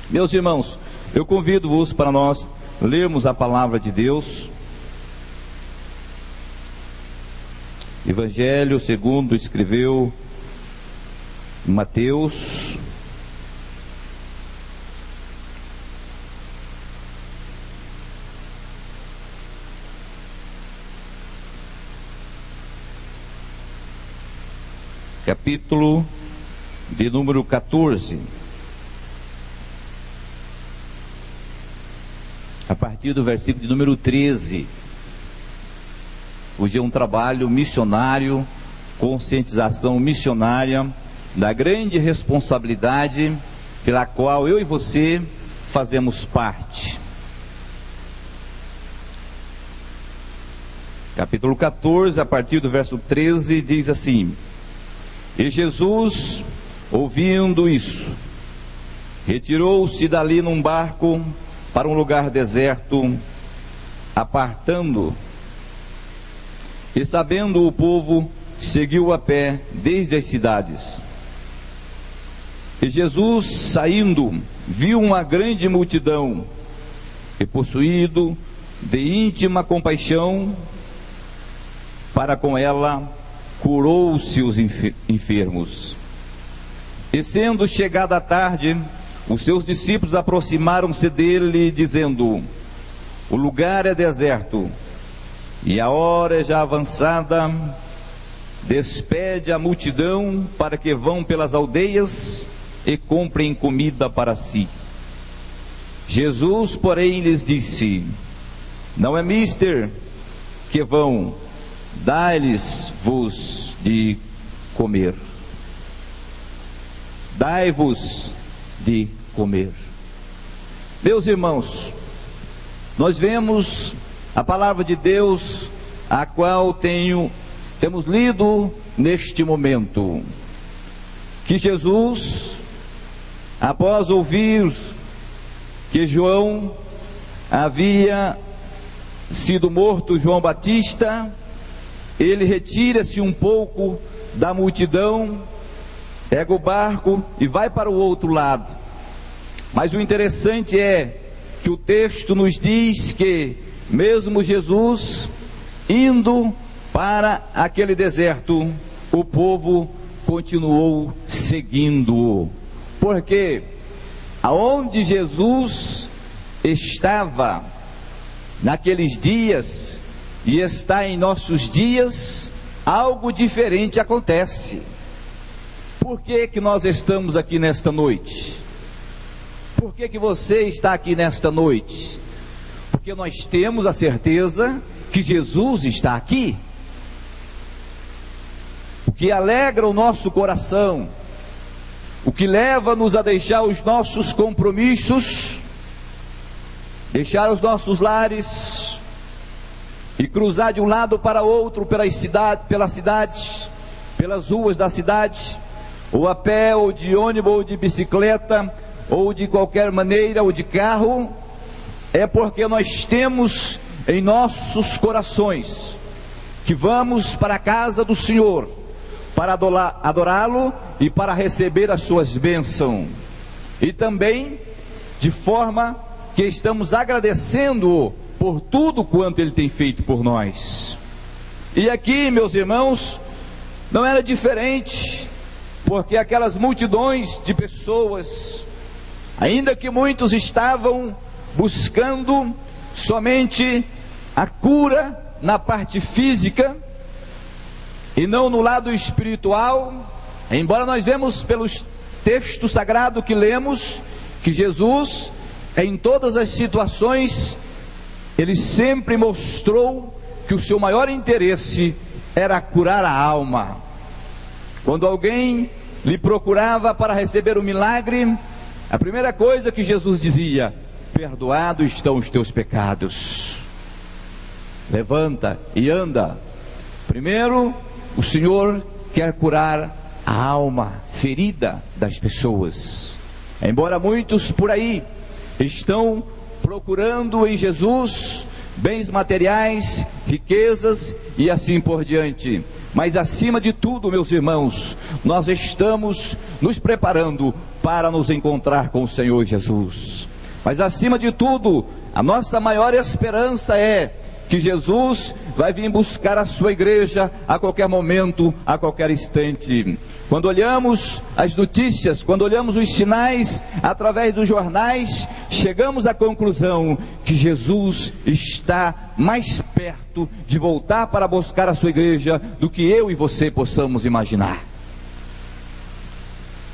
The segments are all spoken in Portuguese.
Meus irmãos, eu convido-vos para nós lermos a palavra de Deus. Evangelho segundo escreveu Mateus, capítulo de número 14, a partir do versículo de número 13. Hoje é um trabalho missionário, conscientização missionária, da grande responsabilidade pela qual eu e você fazemos parte. Capítulo 14, a partir do verso 13, diz assim: E Jesus, ouvindo isso, retirou-se dali num barco para um lugar deserto, apartando. E sabendo o povo, seguiu a pé desde as cidades. E Jesus, saindo, viu uma grande multidão, e possuído de íntima compaixão para com ela, curou-se os enfermos. E sendo chegada a tarde, os seus discípulos aproximaram-se dele, dizendo: O lugar é deserto, e a hora é já avançada. Despede a multidão para que vão pelas aldeias e comprem comida para si. Jesus, porém, lhes disse: Não é mister que vão, dai-lhes-vos de comer. Dai-vos de comer. Meus irmãos, nós vemos a palavra de Deus, a qual temos lido neste momento, que Jesus, após ouvir que João havia sido morto, João Batista, ele retira-se um pouco da multidão, pega o barco e vai para o outro lado. Mas o interessante é que o texto nos diz que mesmo Jesus indo para aquele deserto, o povo continuou seguindo-o, porque aonde Jesus estava naqueles dias e está em nossos dias, algo diferente acontece. Por que que nós estamos aqui nesta noite? Por que que você está aqui nesta noite? Porque nós temos a certeza que Jesus está aqui. O que alegra o nosso coração, o que leva-nos a deixar os nossos compromissos, deixar os nossos lares e cruzar de um lado para outro pela cidade, pelas ruas da cidade, ou a pé, ou de ônibus, ou de bicicleta, ou de qualquer maneira, ou de carro, é porque nós temos em nossos corações que vamos para a casa do Senhor para adorá-lo e para receber as suas bênçãos, e também de forma que estamos agradecendo por tudo quanto ele tem feito por nós. E aqui, meus irmãos, não era diferente, porque aquelas multidões de pessoas, ainda que muitos estavam buscando somente a cura na parte física e não no lado espiritual, embora nós vemos pelos textos sagrados que lemos, que Jesus, em todas as situações, ele sempre mostrou que o seu maior interesse era curar a alma. Quando alguém lhe procurava para receber o milagre, a primeira coisa que Jesus dizia: perdoados estão os teus pecados, levanta e anda. Primeiro, o Senhor quer curar a alma ferida das pessoas. Embora muitos por aí estão procurando em Jesus bens materiais, riquezas e assim por diante, mas acima de tudo, meus irmãos, nós estamos nos preparando para nos encontrar com o Senhor Jesus. Mas acima de tudo, a nossa maior esperança é que Jesus vai vir buscar a sua igreja a qualquer momento, a qualquer instante. Quando olhamos as notícias, quando olhamos os sinais através dos jornais, chegamos à conclusão que Jesus está mais perto de voltar para buscar a sua igreja do que eu e você possamos imaginar.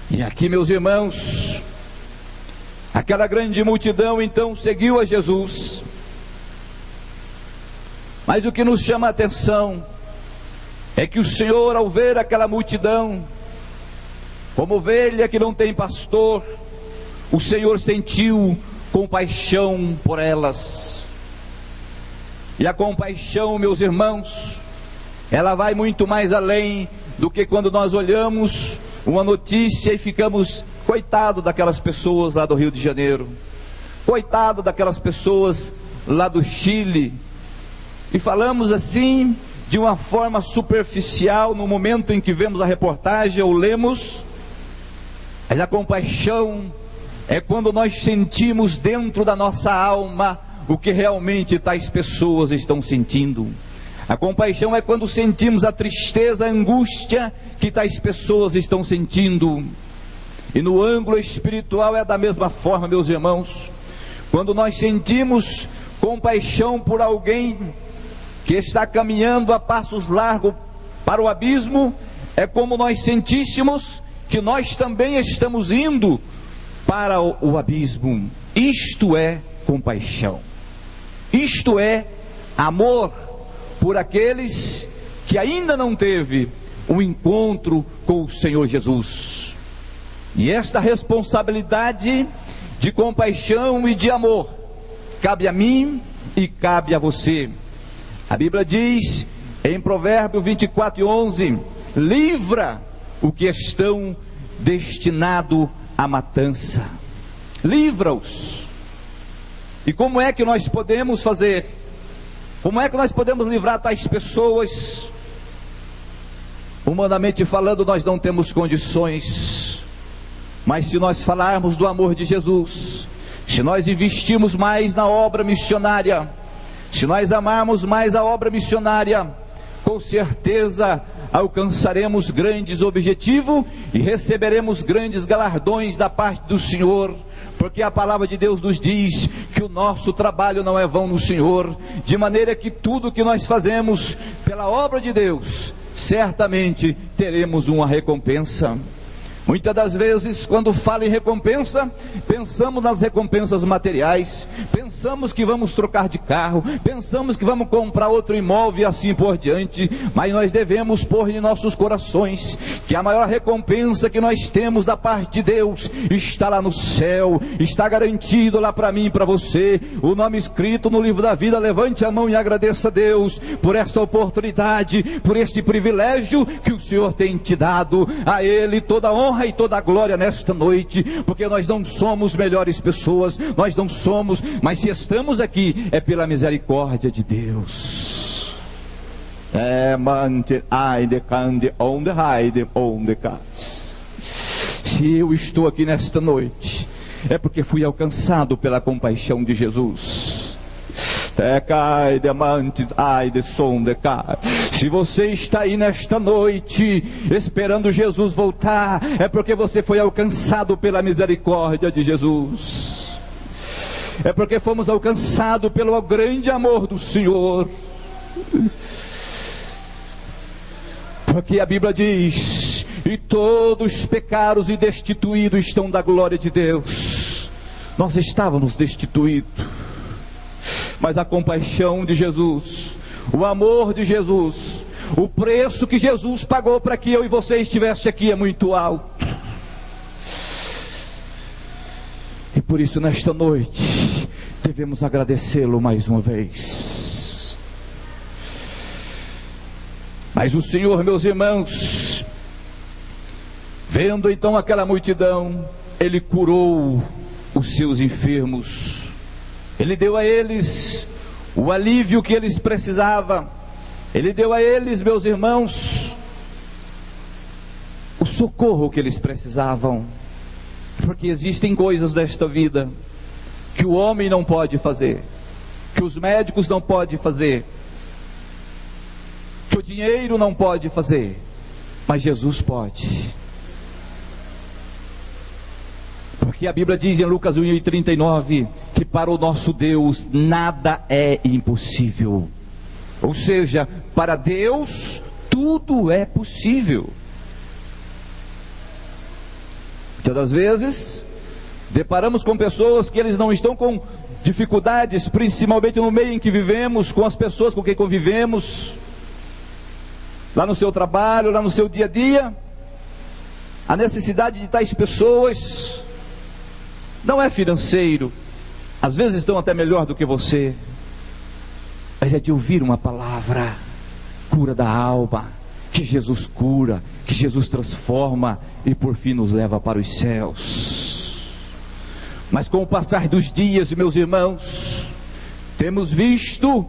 E aqui, meus irmãos, aquela grande multidão então seguiu a Jesus. Mas o que nos chama a atenção é que o Senhor, ao ver aquela multidão, como ovelha que não tem pastor, o Senhor sentiu compaixão por elas. E a compaixão, meus irmãos, ela vai muito mais além do que quando nós olhamos uma notícia e ficamos: coitado daquelas pessoas lá do Rio de Janeiro, coitado daquelas pessoas lá do Chile, e falamos assim de uma forma superficial no momento em que vemos a reportagem ou lemos. Mas a compaixão é quando nós sentimos dentro da nossa alma o que realmente tais pessoas estão sentindo. A compaixão é quando sentimos a tristeza, a angústia que tais pessoas estão sentindo. E no ângulo espiritual é da mesma forma, meus irmãos. Quando nós sentimos compaixão por alguém que está caminhando a passos largos para o abismo, é como nós sentíssemos que nós também estamos indo para o abismo. Isto é compaixão. Isto é amor por aqueles que ainda não teve um encontro com o Senhor Jesus. E esta responsabilidade de compaixão e de amor cabe a mim e cabe a você. A Bíblia diz em Provérbios 24:11: livra o que estão destinados à matança. Livra-os. E como é que nós podemos fazer? Como é que nós podemos livrar tais pessoas? Humanamente falando, nós não temos condições. Mas se nós falarmos do amor de Jesus, se nós investirmos mais na obra missionária, se nós amarmos mais a obra missionária, com certeza alcançaremos grandes objetivos e receberemos grandes galardões da parte do Senhor, porque a palavra de Deus nos diz que o nosso trabalho não é vão no Senhor, de maneira que tudo que nós fazemos pela obra de Deus, certamente teremos uma recompensa. Muitas das vezes, quando falo em recompensa, pensamos nas recompensas materiais, pensamos que vamos trocar de carro, pensamos que vamos comprar outro imóvel e assim por diante, mas nós devemos pôr em nossos corações que a maior recompensa que nós temos da parte de Deus está lá no céu, está garantido lá para mim e para você, o nome escrito no livro da vida. Levante a mão e agradeça a Deus por esta oportunidade, por este privilégio que o Senhor tem te dado. A Ele toda a honra e toda a glória nesta noite, porque nós não somos melhores pessoas, nós não somos, mas se estamos aqui é pela misericórdia de Deus. Se eu estou aqui nesta noite, é porque fui alcançado pela compaixão de Jesus. Se você está aí nesta noite esperando Jesus voltar, é porque você foi alcançado pela misericórdia de Jesus, é porque fomos alcançados pelo grande amor do Senhor, porque a Bíblia diz: e todos pecados e destituídos estão da glória de Deus. Nós estávamos destituídos, mas a compaixão de Jesus, o amor de Jesus, o preço que Jesus pagou para que eu e você estivesse aqui é muito alto. E por isso nesta noite devemos agradecê-lo mais uma vez. Mas o Senhor, meus irmãos, vendo então aquela multidão, Ele curou os seus enfermos. Ele deu a eles o alívio que eles precisavam. Ele deu a eles, meus irmãos, o socorro que eles precisavam. Porque existem coisas desta vida que o homem não pode fazer, que os médicos não podem fazer, que o dinheiro não pode fazer, mas Jesus pode. Porque a Bíblia diz em Lucas 1:39 que para o nosso Deus nada é impossível. Ou seja, para Deus tudo é possível. Muitas das vezes deparamos com pessoas que eles não estão com dificuldades, principalmente no meio em que vivemos, com as pessoas com quem convivemos, lá no seu trabalho, lá no seu dia a dia. A necessidade de tais pessoas não é financeiro, às vezes estão até melhor do que você, mas é de ouvir uma palavra, cura da alma, que Jesus cura, que Jesus transforma e por fim nos leva para os céus. Mas com o passar dos dias, meus irmãos, temos visto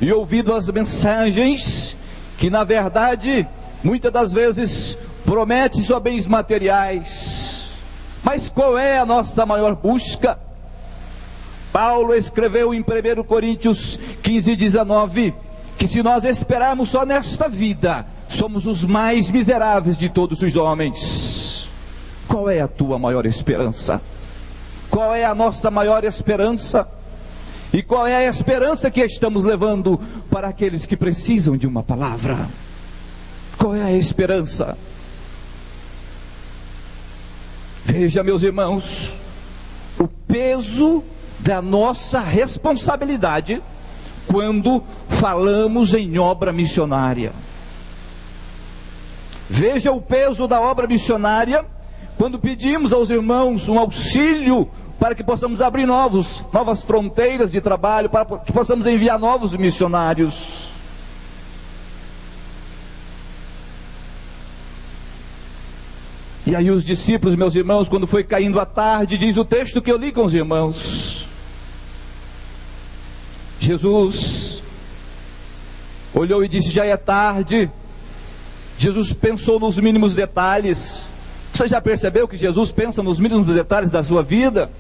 e ouvido as mensagens que na verdade, muitas das vezes, promete só bens materiais. Mas qual é a nossa maior busca? Paulo escreveu em 1 Coríntios 15:19, que se nós esperarmos só nesta vida, somos os mais miseráveis de todos os homens. Qual é a tua maior esperança? Qual é a nossa maior esperança? E qual é a esperança que estamos levando para aqueles que precisam de uma palavra? Qual é a esperança? Veja, meus irmãos, o peso da nossa responsabilidade quando falamos em obra missionária. Veja o peso da obra missionária quando pedimos aos irmãos um auxílio para que possamos abrir novas fronteiras de trabalho, para que possamos enviar novos missionários. E aí os discípulos, meus irmãos, quando foi caindo a tarde, diz o texto que eu li com os irmãos, Jesus olhou e disse: já é tarde. Jesus pensou nos mínimos detalhes. Você já percebeu que Jesus pensa nos mínimos detalhes da sua vida?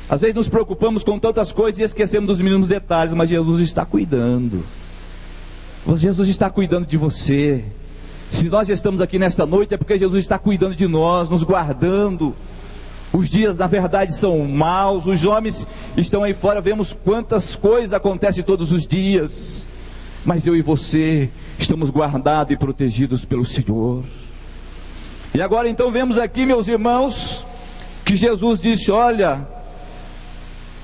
Às vezes nos preocupamos com tantas coisas e esquecemos dos mínimos detalhes, mas Jesus está cuidando. Jesus está cuidando de você. Se nós estamos aqui nesta noite é porque Jesus está cuidando de nós, nos guardando. Os dias na verdade são maus, os homens estão aí fora, vemos quantas coisas acontecem todos os dias, mas eu e você estamos guardados e protegidos pelo Senhor. E agora então vemos aqui, meus irmãos, que Jesus disse: olha,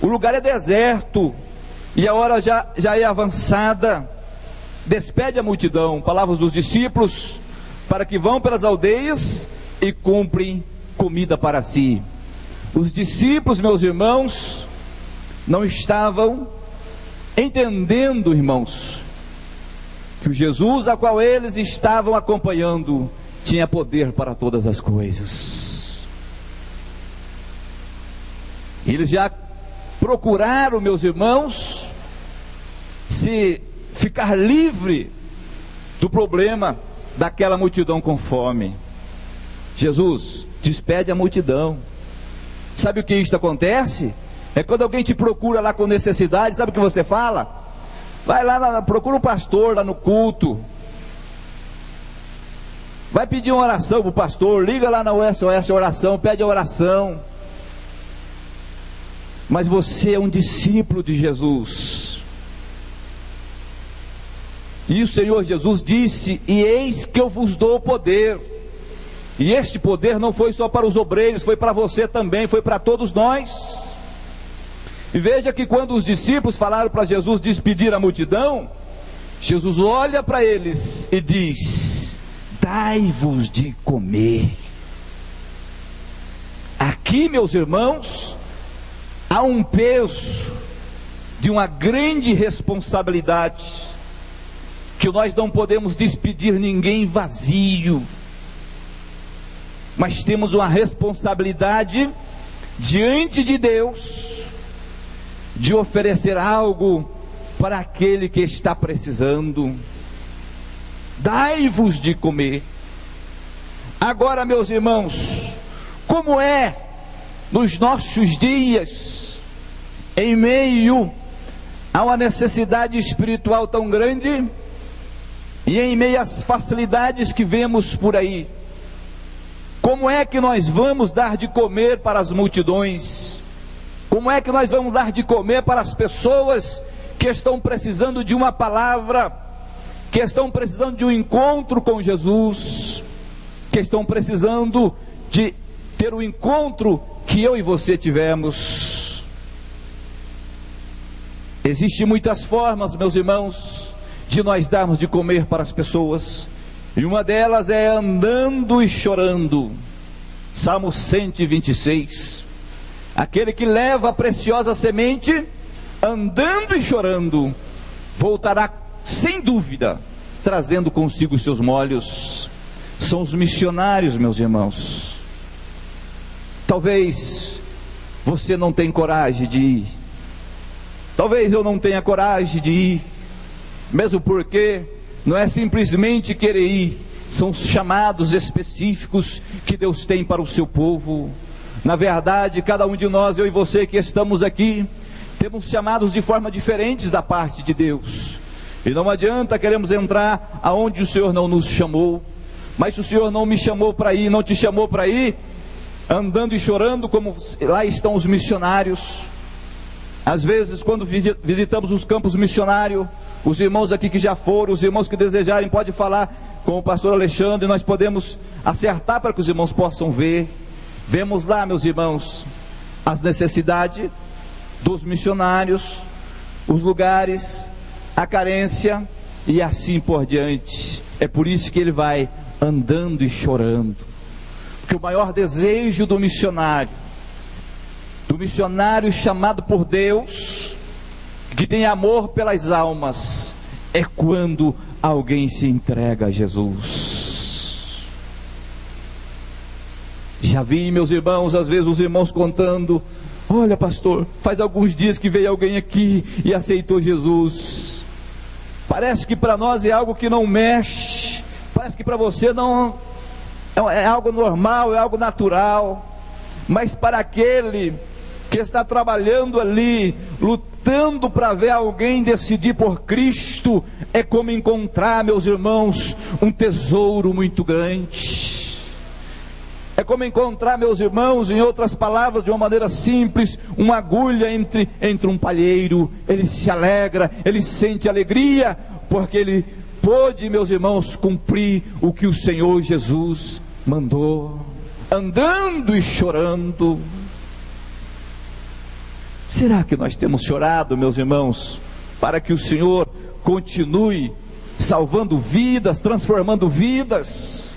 o lugar é deserto e a hora já é avançada, despede a multidão, palavras dos discípulos, para que vão pelas aldeias e comprem comida para si. Os discípulos, meus irmãos, não estavam entendendo, irmãos, que o Jesus a qual eles estavam acompanhando tinha poder para todas as coisas. Eles já procuraram, meus irmãos, se ficar livre do problema daquela multidão com fome. Jesus despede a multidão. Sabe o que isto acontece? É quando alguém te procura lá com necessidade, sabe o que você fala? Vai lá, procura um pastor lá no culto, vai pedir uma oração para o pastor, liga lá na SOS Oração, pede a oração. Mas você é um discípulo de Jesus, e o Senhor Jesus disse: e eis que eu vos dou poder. E este poder não foi só para os obreiros, foi para você também, foi para todos nós. E veja que quando os discípulos falaram para Jesus despedir a multidão, Jesus olha para eles e diz: dai-vos de comer. Aqui, meus irmãos, há um peso de uma grande responsabilidade, que nós não podemos despedir ninguém vazio, mas temos uma responsabilidade diante de Deus, de oferecer algo para aquele que está precisando. Dai-vos de comer. Agora, meus irmãos, como é nos nossos dias, em meio a uma necessidade espiritual tão grande e em meio às facilidades que vemos por aí, como é que nós vamos dar de comer para as multidões? Como é que nós vamos dar de comer para as pessoas que estão precisando de uma palavra, que estão precisando de um encontro com Jesus, que estão precisando de ter o encontro que eu e você tivemos? Existem muitas formas, meus irmãos, de nós darmos de comer para as pessoas, e uma delas é andando e chorando. Salmo 126. Aquele que leva a preciosa semente, andando e chorando, voltará sem dúvida, trazendo consigo os seus molhos. São os missionários, meus irmãos. Talvez você não tenha coragem de ir, talvez eu não tenha coragem de ir, mesmo porque não é simplesmente querer ir, são os chamados específicos que Deus tem para o seu povo. Na verdade, cada um de nós, eu e você que estamos aqui, temos chamados de forma diferentes da parte de Deus, e não adianta queremos entrar aonde o Senhor não nos chamou. Mas se o Senhor não me chamou para ir, não te chamou para ir, andando e chorando, como lá estão os missionários. Às vezes, quando visitamos os campos missionários, os irmãos aqui que já foram, os irmãos que desejarem, pode falar com o pastor Alexandre, nós podemos acertar para que os irmãos possam ver. Vemos lá, meus irmãos, as necessidades dos missionários, os lugares, a carência e assim por diante. É por isso que ele vai andando e chorando, porque o maior desejo do missionário chamado por Deus, que tem amor pelas almas, é quando alguém se entrega a Jesus. Já vi, meus irmãos, às vezes os irmãos contando: olha, pastor, faz alguns dias que veio alguém aqui e aceitou Jesus. Parece que para nós é algo que não mexe, parece que para você não é algo normal, é algo natural, mas para aquele que está trabalhando ali, lutando para ver alguém decidir por Cristo, é como encontrar, meus irmãos, um tesouro muito grande. É como encontrar, meus irmãos, em outras palavras, de uma maneira simples, uma agulha entre um palheiro. Ele se alegra, ele sente alegria, porque ele pôde, meus irmãos, cumprir o que o Senhor Jesus mandou, andando e chorando. Será que nós temos chorado, meus irmãos, para que o Senhor continue salvando vidas, transformando vidas?